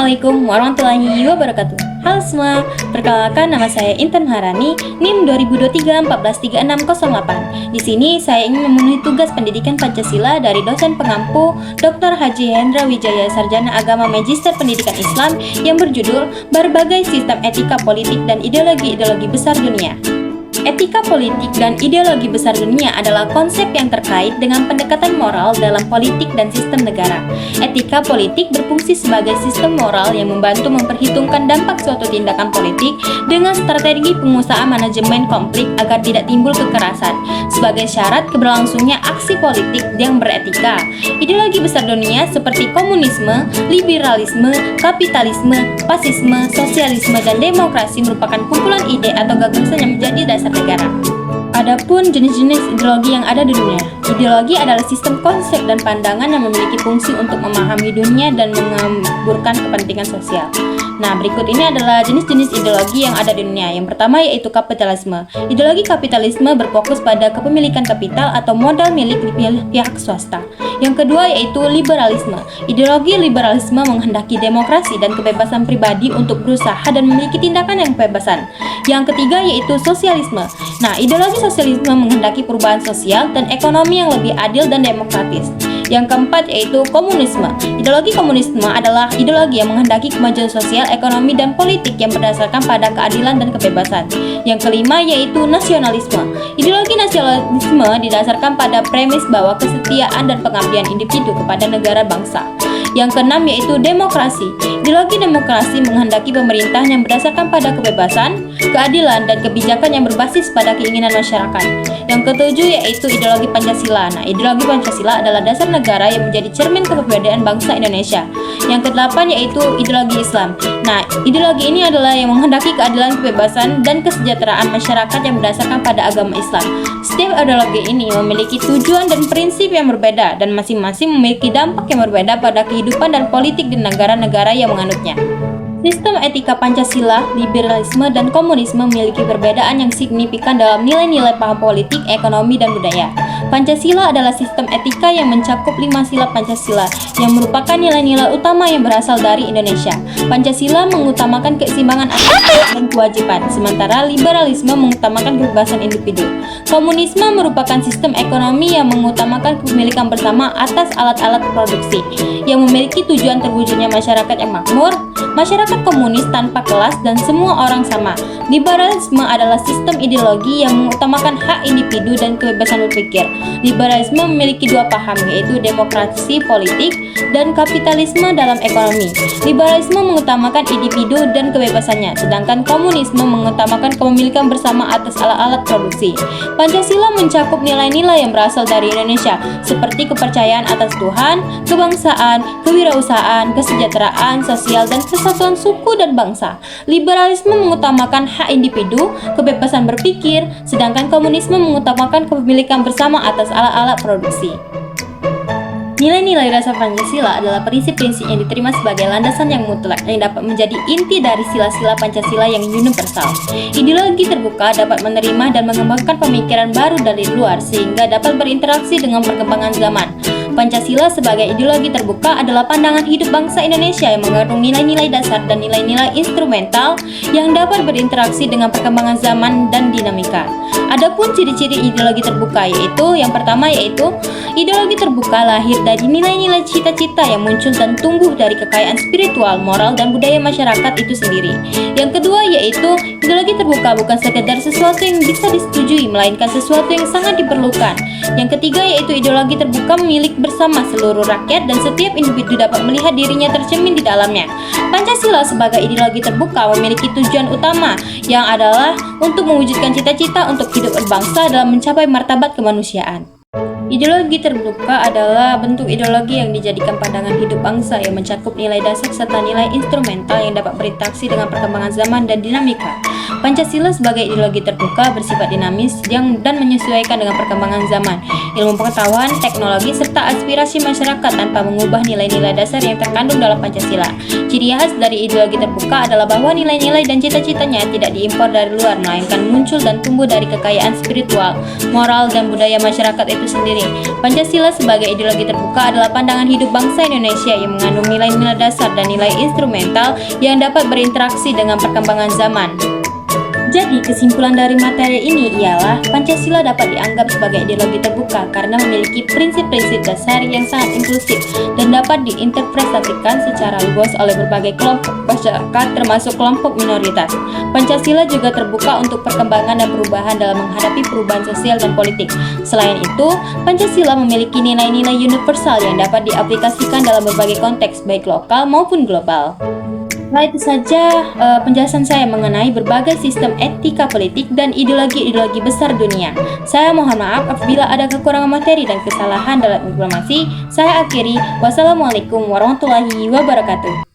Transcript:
Assalamualaikum warahmatullahi wabarakatuh. Halo semua, perkenalkan nama saya Intan Harani, NIM 2023 143608. Di sini saya ingin memenuhi tugas pendidikan Pancasila dari dosen pengampu Dr. Haji Hendra Wijaya Sarjana Agama Magister Pendidikan Islam yang berjudul Berbagai Sistem Etika Politik dan Ideologi-Ideologi Besar Dunia. Etika politik dan ideologi besar dunia adalah konsep yang terkait dengan pendekatan moral dalam politik dan sistem negara. Etika politik berfungsi sebagai sistem moral yang membantu memperhitungkan dampak suatu tindakan politik dengan strategi pengusahaan manajemen konflik agar tidak timbul kekerasan sebagai syarat keberlangsungnya aksi politik yang beretika. Ideologi besar dunia seperti komunisme, liberalisme, kapitalisme, fasisme, sosialisme, dan demokrasi merupakan kumpulan ide atau gagasan yang menjadi dasar negara. Adapun jenis-jenis ideologi yang ada di dunia. Ideologi adalah sistem konsep dan pandangan yang memiliki fungsi untuk memahami dunia dan mengaburkan kepentingan sosial. Nah, berikut ini adalah jenis-jenis ideologi yang ada di dunia. Yang pertama yaitu kapitalisme. Ideologi kapitalisme berfokus pada kepemilikan kapital atau modal milik pihak swasta. Yang kedua yaitu liberalisme. Ideologi liberalisme menghendaki demokrasi dan kebebasan pribadi untuk berusaha dan memiliki tindakan yang kebebasan. Yang ketiga yaitu sosialisme. Nah, ideologi sosialisme menghendaki perubahan sosial dan ekonomi yang lebih adil dan demokratis. Yang keempat yaitu komunisme. Ideologi komunisme adalah ideologi yang menghendaki kemajuan sosial, ekonomi, dan politik yang berdasarkan pada keadilan dan kebebasan. Yang kelima yaitu nasionalisme. Ideologi nasionalisme didasarkan pada premis bahwa kesetiaan dan pengabdian individu kepada negara bangsa. Yang keenam yaitu demokrasi. Ideologi demokrasi menghendaki pemerintah yang berdasarkan pada kebebasan, keadilan, dan kebijakan yang berbasis pada keinginan masyarakat. Yang ketujuh yaitu ideologi Pancasila. Nah, ideologi Pancasila adalah dasar negara yang menjadi cermin keberadaan bangsa Indonesia. Yang kedelapan yaitu ideologi Islam. Nah, ideologi ini adalah yang menghendaki keadilan, kebebasan, dan kesejahteraan masyarakat yang berdasarkan pada agama Islam. Setiap ideologi ini memiliki tujuan dan prinsip yang berbeda dan masing-masing memiliki dampak yang berbeda pada kehidupan dan politik di negara-negara yang menganutnya. Sistem etika Pancasila, liberalisme, dan komunisme memiliki perbedaan yang signifikan dalam nilai-nilai paham politik, ekonomi, dan budaya. Pancasila adalah sistem etika yang mencakup 5 sila Pancasila yang merupakan nilai-nilai utama yang berasal dari Indonesia. Pancasila mengutamakan keseimbangan antara dan kewajiban, sementara liberalisme mengutamakan kebebasan individu. Komunisme merupakan sistem ekonomi yang mengutamakan kepemilikan bersama atas alat-alat produksi, yang memiliki tujuan terwujudnya masyarakat yang makmur, masyarakat komunis tanpa kelas dan semua orang sama. Liberalisme adalah sistem ideologi yang mengutamakan hak individu dan kebebasan berpikir. Liberalisme memiliki dua paham, yaitu demokrasi politik dan kapitalisme dalam ekonomi. Liberalisme mengutamakan individu dan kebebasannya, sedangkan komunisme mengutamakan kepemilikan bersama atas alat-alat produksi. Pancasila mencakup nilai-nilai yang berasal dari Indonesia, seperti kepercayaan atas Tuhan, kebangsaan, kewirausahaan, kesejahteraan sosial, dan kesatuan suku dan bangsa. Liberalisme mengutamakan hak individu, kebebasan berpikir, sedangkan komunisme mengutamakan kepemilikan bersama atas alat-alat produksi. Nilai-nilai dasar Pancasila adalah prinsip-prinsip yang diterima sebagai landasan yang mutlak yang dapat menjadi inti dari sila-sila Pancasila yang universal. Ideologi terbuka dapat menerima dan mengembangkan pemikiran baru dari luar sehingga dapat berinteraksi dengan perkembangan zaman. Pancasila sebagai ideologi terbuka adalah pandangan hidup bangsa Indonesia yang mengandung nilai-nilai dasar dan nilai-nilai instrumental yang dapat berinteraksi dengan perkembangan zaman dan dinamika. Adapun ciri-ciri ideologi terbuka yaitu yang pertama yaitu ideologi terbuka lahir dari nilai-nilai cita-cita yang muncul dan tumbuh dari kekayaan spiritual, moral, dan budaya masyarakat itu sendiri. Yang kedua yaitu ideologi terbuka bukan sekedar sesuatu yang bisa disetujui, melainkan sesuatu yang sangat diperlukan. Yang ketiga yaitu ideologi terbuka milik bersama seluruh rakyat dan setiap individu dapat melihat dirinya tercermin di dalamnya. Pancasila sebagai ideologi terbuka memiliki tujuan utama yang adalah untuk mewujudkan cita-cita untuk hidup berbangsa dalam mencapai martabat kemanusiaan. Ideologi terbuka adalah bentuk ideologi yang dijadikan pandangan hidup bangsa yang mencakup nilai dasar serta nilai instrumental yang dapat berinteraksi dengan perkembangan zaman dan dinamika. Pancasila sebagai ideologi terbuka bersifat dinamis dan menyesuaikan dengan perkembangan zaman, ilmu pengetahuan, teknologi, serta aspirasi masyarakat tanpa mengubah nilai-nilai dasar yang terkandung dalam Pancasila. Ciri khas dari ideologi terbuka adalah bahwa nilai-nilai dan cita-citanya tidak diimpor dari luar, melainkan muncul dan tumbuh dari kekayaan spiritual, moral, dan budaya masyarakat itu sendiri. sendiri. Pancasila sebagai ideologi terbuka adalah pandangan hidup bangsa Indonesia yang mengandung nilai-nilai dasar dan nilai instrumental yang dapat berinteraksi dengan perkembangan zaman. Jadi, kesimpulan dari materi ini ialah Pancasila dapat dianggap sebagai ideologi terbuka karena memiliki prinsip-prinsip dasar yang sangat inklusif dan dapat diinterpretasikan secara luas oleh berbagai kelompok masyarakat termasuk kelompok minoritas. Pancasila juga terbuka untuk perkembangan dan perubahan dalam menghadapi perubahan sosial dan politik. Selain itu, Pancasila memiliki nilai-nilai universal yang dapat diaplikasikan dalam berbagai konteks baik lokal maupun global. Nah, itu saja penjelasan saya mengenai berbagai sistem etika politik dan ideologi-ideologi besar dunia. Saya mohon maaf apabila ada kekurangan materi dan kesalahan dalam informasi. Saya akhiri. Wassalamualaikum warahmatullahi wabarakatuh.